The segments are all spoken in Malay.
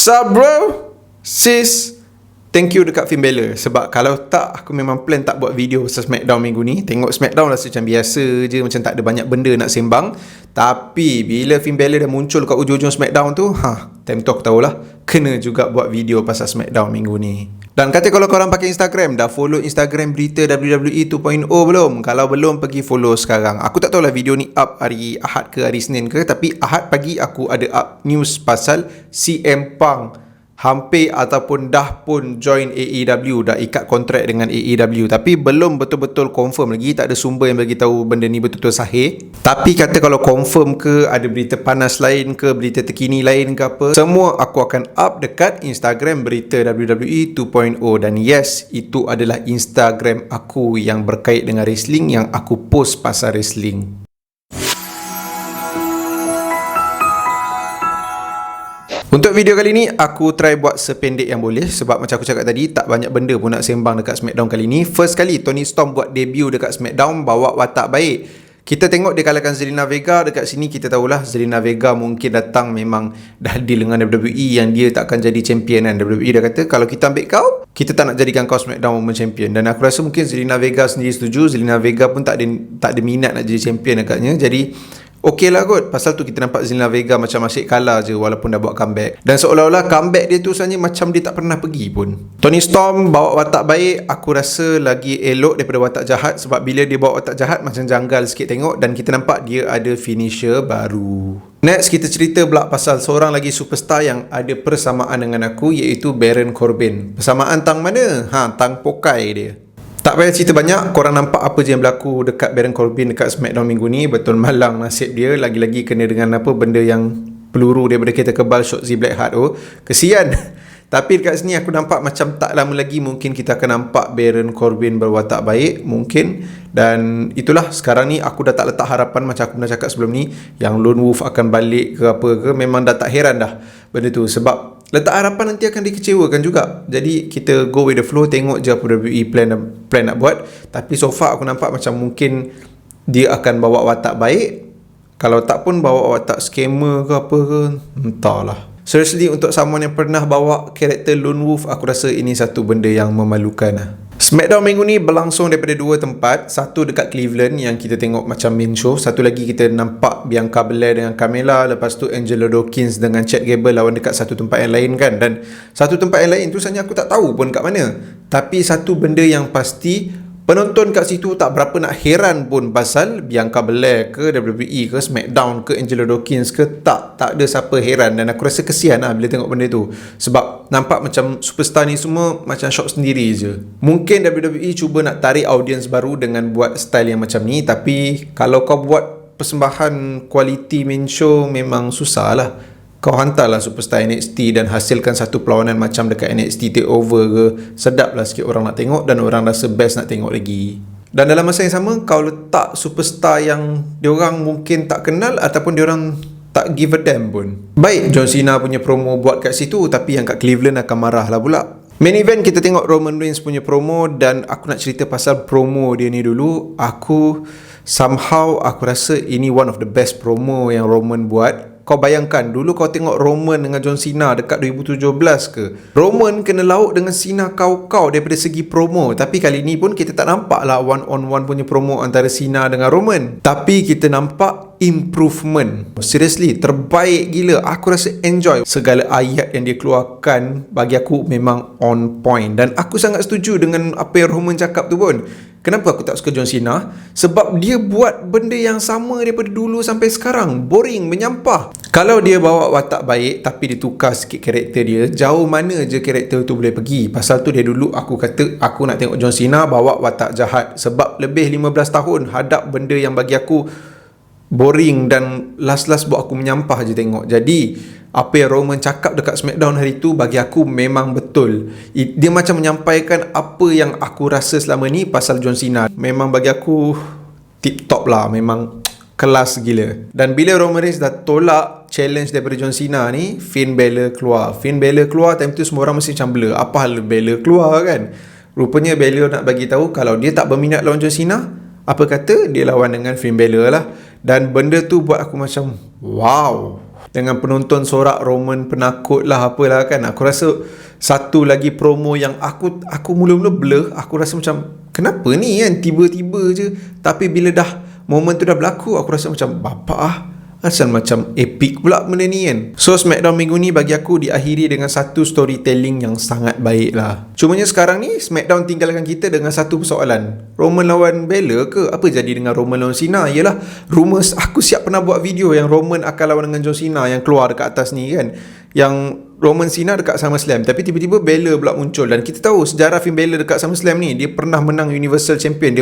Sup bro, sis. Thank you dekat Finn Balor. Sebab kalau tak, aku memang plan tak buat video pasal SmackDown minggu ni. Tengok SmackDown rasa macam biasa je, macam tak ada banyak benda nak sembang. Tapi bila Finn Balor dah muncul kat ujung-ujung SmackDown tu, time tu aku tahulah kena juga buat video pasal SmackDown minggu ni. Dan kata kalau korang pakai Instagram, dah follow Instagram berita WWE 2.0 belum? Kalau belum, pergi follow sekarang. Aku tak tahulah video ni up hari Ahad ke hari Senin ke, tapi Ahad pagi aku ada up news pasal CM Punk hampir ataupun dah pun join AEW, dah ikat kontrak dengan AEW, tapi belum betul-betul confirm lagi. Tak ada sumber yang bagi tahu benda ni betul-betul sahih. Tapi kata kalau confirm ke, ada berita panas lain ke, berita terkini lain ke apa, semua aku akan up dekat Instagram berita WWE 2.0. Dan yes, itu adalah Instagram aku yang berkait dengan wrestling, yang aku post pasal wrestling. Untuk video kali ni, aku try buat sependek yang boleh. Sebab macam aku cakap tadi, tak banyak benda pun nak sembang dekat SmackDown kali ni. First kali Toni Storm buat debut dekat SmackDown, bawa watak baik. Kita tengok dia kalahkan Zelina Vega. Dekat sini kita tahulah Zelina Vega mungkin datang memang dah deal dengan WWE yang dia takkan jadi champion kan. WWE dah kata, kalau kita ambil kau, kita tak nak jadikan kau SmackDown Women Champion. Dan aku rasa mungkin Zelina Vega sendiri setuju. Zelina Vega pun tak ada minat nak jadi champion agaknya. Jadi okey lah kot. Pasal tu kita nampak Zelina Vega macam asyik kalah je walaupun dah buat comeback. Dan seolah-olah comeback dia tu sebenarnya macam dia tak pernah pergi pun. Toni Storm bawa watak baik, aku rasa lagi elok daripada watak jahat. Sebab bila dia bawa watak jahat macam janggal sikit tengok. Dan kita nampak dia ada finisher baru. Next kita cerita pula pasal seorang lagi superstar yang ada persamaan dengan aku, iaitu Baron Corbin. Persamaan tang mana? Tang pokai dia. Tak payah cerita banyak, korang nampak apa je yang berlaku dekat Baron Corbin dekat SmackDown minggu ni. Betul malang nasib dia, lagi-lagi kena dengan apa, benda yang peluru daripada kereta kebal Shotzi Blackheart tu. Kesian. Tapi dekat sini aku nampak macam tak lama lagi mungkin kita akan nampak Baron Corbin berwatak baik, mungkin. Dan itulah, sekarang ni aku dah tak letak harapan macam aku pernah cakap sebelum ni, yang Lone Wolf akan balik ke apa ke. Memang dah tak heran dah benda tu. Sebab letak harapan nanti akan dikecewakan juga. Jadi kita go with the flow, tengok je apa WWE plan nak buat. Tapi so far aku nampak macam mungkin dia akan bawa watak baik. Kalau tak pun bawa watak scammer ke apa ke, entahlah. Seriously, untuk someone yang pernah bawa karakter Lone Wolf, aku rasa ini satu benda yang memalukan lah. SmackDown minggu ni berlangsung daripada dua tempat. Satu dekat Cleveland yang kita tengok macam main show. Satu lagi kita nampak Bianca Belair dengan Carmella. Lepas tu Angelo Dawkins dengan Chad Gable lawan dekat satu tempat yang lain kan. Dan satu tempat yang lain tu sebenarnya aku tak tahu pun kat mana. Tapi satu benda yang pasti, penonton kat situ tak berapa nak heran pun pasal Bianca Belair ke WWE ke SmackDown ke Angelo Dawkins ke, tak ada siapa heran. Dan aku rasa kesian lah bila tengok benda tu. Sebab nampak macam superstar ni semua macam shock sendiri je. Mungkin WWE cuba nak tarik audience baru dengan buat style yang macam ni. Tapi kalau kau buat persembahan quality main show, memang susah lah. Kau hantarlah superstar NXT dan hasilkan satu perlawanan macam dekat NXT TakeOver ke, sedap lah sikit orang nak tengok dan orang rasa best nak tengok lagi. Dan dalam masa yang sama, kau letak superstar yang diorang mungkin tak kenal ataupun diorang tak give a damn pun. Baik, John Cena punya promo buat kat situ, tapi yang kat Cleveland akan marah lah pula. Main event kita tengok Roman Reigns punya promo. Dan aku nak cerita pasal promo dia ni dulu. Aku rasa ini one of the best promo yang Roman buat. Kau bayangkan, dulu kau tengok Roman dengan John Cena dekat 2017 ke, Roman kena laut dengan Cena kau-kau daripada segi promo. Tapi kali ni pun kita tak nampak lah one on one punya promo antara Cena dengan Roman. Tapi kita nampak improvement. Seriously, terbaik gila. Aku rasa enjoy. Segala ayat yang dia keluarkan bagi aku memang on point. Dan aku sangat setuju dengan apa yang Roman cakap tu pun. Kenapa aku tak suka John Cena? Sebab dia buat benda yang sama daripada dulu sampai sekarang. Boring, menyampah. Kalau dia bawa watak baik tapi dia tukar sikit karakter dia, jauh mana je karakter tu boleh pergi. Pasal tu dia dulu aku kata aku nak tengok John Cena bawa watak jahat. Sebab lebih 15 tahun hadap benda yang bagi aku boring dan last buat aku menyampah je tengok. Jadi apa yang Roman cakap dekat SmackDown hari tu bagi aku memang betul. Dia macam menyampaikan apa yang aku rasa selama ni pasal John Cena. Memang bagi aku tip top lah, memang kelas gila. Dan bila Roman Reigns dah tolak challenge daripada John Cena ni, Finn Balor keluar. Time tu semua orang mesti macam blur. Apa hal Balor keluar kan? Rupanya Balor nak bagi tahu kalau dia tak berminat lawan John Cena, apa kata dia lawan dengan Finn Balor lah. Dan benda tu buat aku macam wow, dengan penonton sorak Roman penakut lah apalah kan. Aku rasa satu lagi promo yang aku mula-mula blur. Aku rasa macam kenapa ni kan tiba-tiba je, tapi bila dah momen tu dah berlaku, aku rasa macam bapak asal macam epic pula benda ni kan. So Smackdown minggu ni bagi aku diakhiri dengan satu storytelling yang sangat baik lah. Cumanya sekarang ni Smackdown tinggalkan kita dengan satu persoalan, Roman lawan Bella ke? Apa jadi dengan Roman lawan Cena? Yelah, rumours, aku siap pernah buat video yang Roman akan lawan dengan John Cena yang keluar dekat atas ni kan, yang Roman Cena dekat SummerSlam, tapi tiba-tiba Bella pula muncul. Dan kita tahu sejarah Finn Balor dekat SummerSlam ni, dia pernah menang Universal Champion,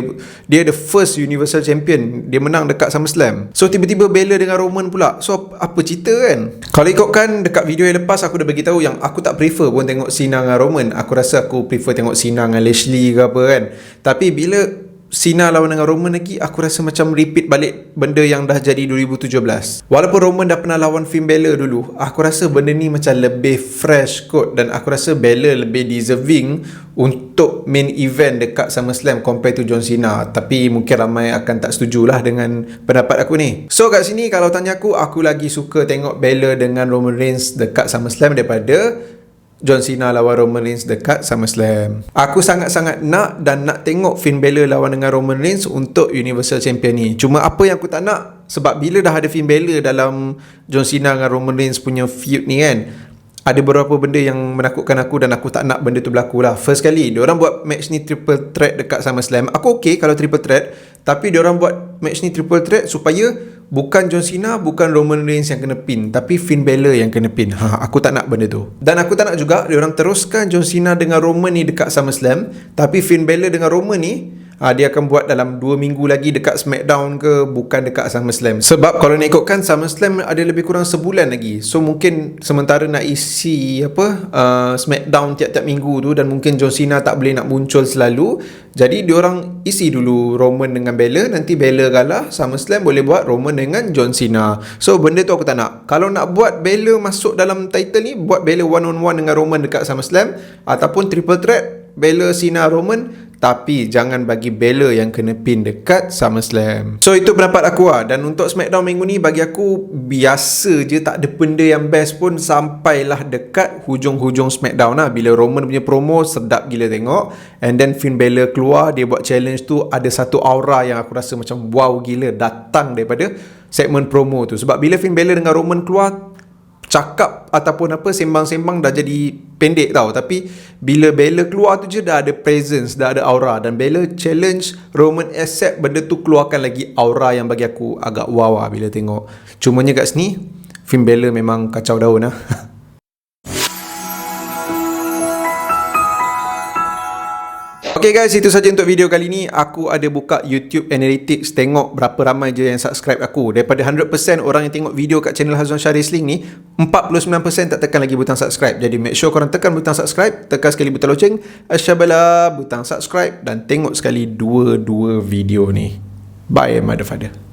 dia the first Universal Champion, dia menang dekat SummerSlam. So tiba-tiba Bella dengan Roman pula. So apa cerita kan? Kalau ikutkan dekat video yang lepas, aku dah bagi tahu yang aku tak prefer pun tengok Cena dengan Roman. Aku rasa aku prefer tengok Cena dengan Lashley ke apa kan. Tapi bila Cena lawan dengan Roman lagi, aku rasa macam repeat balik benda yang dah jadi 2017. Walaupun Roman dah pernah lawan Finn Balor dulu, aku rasa benda ni macam lebih fresh kot. Dan aku rasa Balor lebih deserving untuk main event dekat SummerSlam compare to John Cena. Tapi mungkin ramai akan tak setujulah dengan pendapat aku ni. So kat sini kalau tanya aku lagi suka tengok Balor dengan Roman Reigns dekat SummerSlam daripada John Cena lawan Roman Reigns dekat SummerSlam. Aku sangat-sangat nak tengok Finn Balor lawan dengan Roman Reigns untuk Universal Champion ni. Cuma apa yang aku tak nak, sebab bila dah ada Finn Balor dalam John Cena dengan Roman Reigns punya feud ni kan, ada beberapa benda yang menakutkan aku dan aku tak nak benda tu berlaku lah. First kali, diorang buat match ni triple threat dekat SummerSlam. Aku okay kalau triple threat, tapi diorang buat match ni triple threat supaya bukan John Cena, bukan Roman Reigns yang kena pin, tapi Finn Balor yang kena pin. Aku tak nak benda tu. Dan aku tak nak juga diorang teruskan John Cena dengan Roman ni dekat SummerSlam, tapi Finn Balor dengan Roman ni dia akan buat dalam 2 minggu lagi dekat SmackDown ke, bukan dekat SummerSlam. Sebab kalau nak ikutkan SummerSlam ada lebih kurang sebulan lagi. So mungkin sementara nak isi SmackDown tiap-tiap minggu tu, dan mungkin John Cena tak boleh nak muncul selalu, jadi diorang isi dulu Roman dengan Balor. Nanti Balor kalah, SummerSlam boleh buat Roman dengan John Cena. So benda tu aku tak nak. Kalau nak buat Balor masuk dalam title ni, buat Balor one on one dengan Roman dekat SummerSlam, ataupun triple threat Balor, Cena, Roman, tapi jangan bagi Balor yang kena pin dekat SummerSlam. So itu pendapat aku lah. Dan untuk SmackDown minggu ni bagi aku biasa je, tak ada benda yang best pun sampailah dekat hujung-hujung SmackDown lah. Bila Roman punya promo sedap gila tengok, and then Finn Balor keluar, dia buat challenge tu, ada satu aura yang aku rasa macam wow gila datang daripada segmen promo tu. Sebab bila Finn Balor dengan Roman keluar, cakap ataupun apa, sembang-sembang dah jadi pendek tau. Tapi bila Balor keluar tu je dah ada presence, dah ada aura. Dan Balor challenge Roman, accept benda tu, keluarkan lagi aura yang bagi aku agak wow lah bila tengok. Cumanya kat sini Finn Balor memang kacau daun lah. Okay guys, itu saja untuk video kali ni. Aku ada buka YouTube Analytics, tengok berapa ramai je yang subscribe aku. Daripada 100% orang yang tengok video kat channel Hazwan Shah Wrestling ni, 49% tak tekan lagi butang subscribe. Jadi make sure korang tekan butang subscribe, tekan sekali butang loceng, asyabala butang subscribe, dan tengok sekali dua-dua video ni. Bye motherfucker.